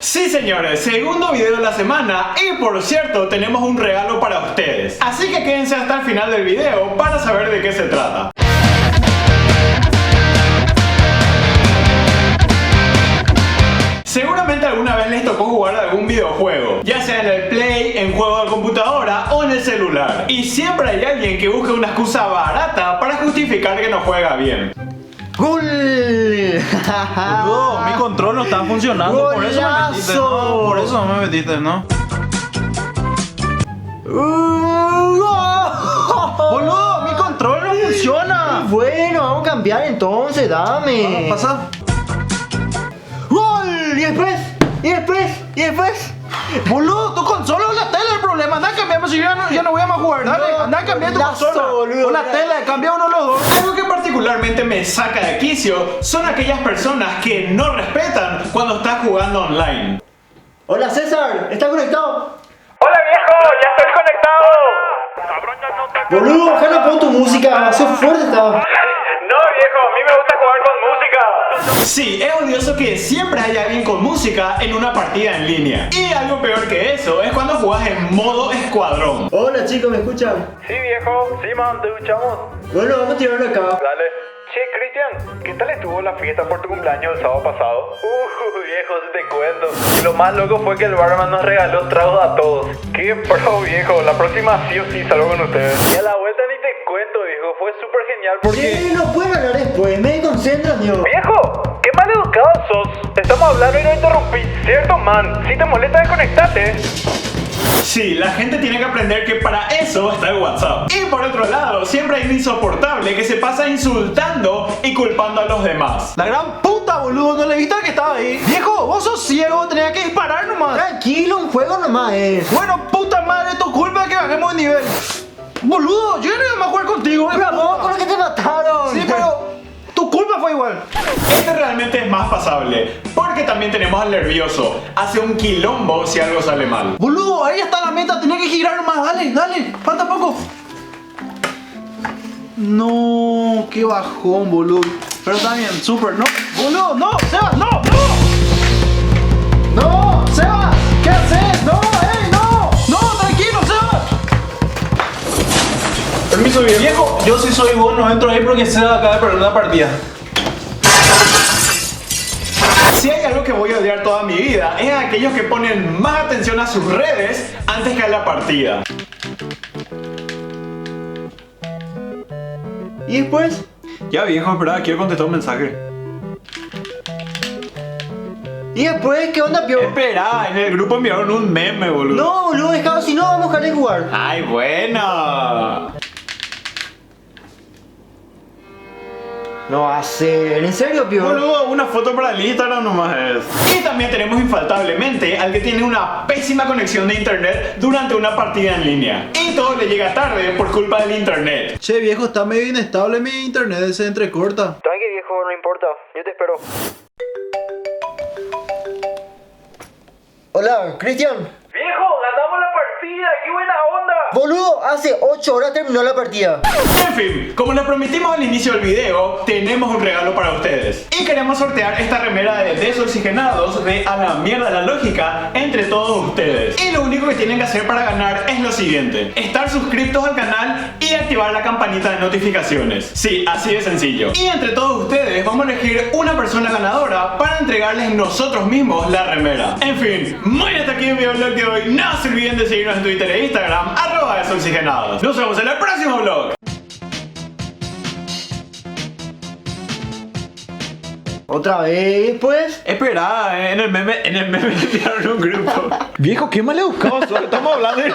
Sí señores, segundo video de la semana y por cierto tenemos un regalo para ustedes. Así que quédense hasta el final del video para saber de qué se trata. Seguramente alguna vez les tocó jugar algún videojuego, ya sea en el Play, en juego de computadora o en el celular. Y siempre hay alguien que busca una excusa barata para justificar que no juega bien. ¡Gol! Boludo, mi control no está funcionando, por eso me metiste, no, por eso no me metiste, ¿no? Boludo, mi control no funciona. Bueno, vamos a cambiar entonces, dame. Pasa. ¡Gol! Y después. Boludo, tu consola o la tele es el problema. Anda, cambiamos si ya no voy a más jugar. Dale, No, anda, cambia tu lazo, consola. boludo. O la tele, cambia uno de los dos. Algo que particularmente me saca de quicio son aquellas personas que no respetan cuando estás jugando online. Hola César, ¿estás conectado? ¡Hola viejo! ¡Ya estoy conectado! Boludo, ojalá pon tu música, demasiado fuerte está. No viejo, a mí me gusta jugar con música. Sí, es odioso que siempre hay alguien con música en una partida en línea. Y algo peor que eso es cuando jugás en modo escuadrón. Hola chicos, ¿me escuchan? Sí viejo, sí man, te escuchamos. Bueno, vamos a tirarlo acá. Dale. Che, Cristian, ¿qué tal estuvo la fiesta por tu cumpleaños el sábado pasado? Viejo, si te cuento. Y lo más loco fue que el barman nos regaló tragos a todos. ¡Qué pro, viejo! La próxima sí o sí salgo con ustedes. Y a la vuelta ni te cuento, viejo. Fue súper genial porque... Sí, no pueden hablar después, me concentras, Dios. ¡Viejo! ¡Qué mal educado sos! Estamos hablando y no interrumpís, ¿cierto, man? Si te molesta, desconectate. Sí, la gente tiene que aprender que para eso está el WhatsApp. Y por otro lado, siempre hay un insoportable que se pasa insultando y culpando a los demás. La gran puta, boludo, no le viste al que estaba ahí. Viejo, vos sos ciego, tenías que disparar nomás. Tranquilo, un juego nomás es. Bueno, puta madre, tu culpa es que bajemos de nivel. Boludo, yo no iba a jugar contigo. Pero vos con lo que te mataron. Sí, pero tu culpa fue igual. Este realmente es más pasable, porque también tenemos al nervioso. Hace un quilombo si algo sale mal. Boludo, ahí está la meta, tenía que girar nomás. Dale, falta poco. No, qué bajón, boludo. Pero está bien, súper, ¿no? Boludo, no, Sebas, no. No, Sebas, ¿qué haces? No, no, tranquilo, Sebas. Permiso, viejo, yo sí soy vos, no entro ahí porque Sebas acaba de perder una partida. Si hay algo que voy a odiar toda mi vida, es a aquellos que ponen más atención a sus redes antes que a la partida. ¿Y después? Ya viejo, espera, quiero contestar un mensaje. ¿Y después qué onda, Pio? Espera, en el grupo enviaron un meme, boludo. No, boludo, dejado, si no vamos a dejar de jugar. Ay, bueno. No va a ser, ¿en serio, Pio? Boludo, una foto para el Instagram nomás es. Y también tenemos infaltablemente al que tiene una pésima conexión de internet durante una partida en línea. Y todo le llega tarde por culpa del internet. Che, viejo, está medio inestable mi internet, se entrecorta. Tranqui, viejo, no importa. Yo te espero. Hola, Cristian. ¡Viejo, ganamos la partida! ¡Qué buena onda! Boludo, hace 8 horas terminó la partida. En fin, como les prometimos al inicio del video, tenemos un regalo para ustedes. Y queremos sortear esta remera de Desoxigenados de A la mierda la lógica entre todos ustedes. Y lo único que tienen que hacer para ganar es lo siguiente: estar suscritos al canal y activar la campanita de notificaciones. Sí, así de sencillo. Y entre todos ustedes vamos a elegir una persona ganadora para entregarles nosotros mismos la remera. En fin, muy hasta aquí el videoblog de hoy. No se olviden de seguirnos en Twitter e Instagram @desoxigenados. Nos vemos en el próximo vlog. Otra vez, pues. Espera, en el meme enviaron un grupo. Viejo, qué mal educado, estamos hablando de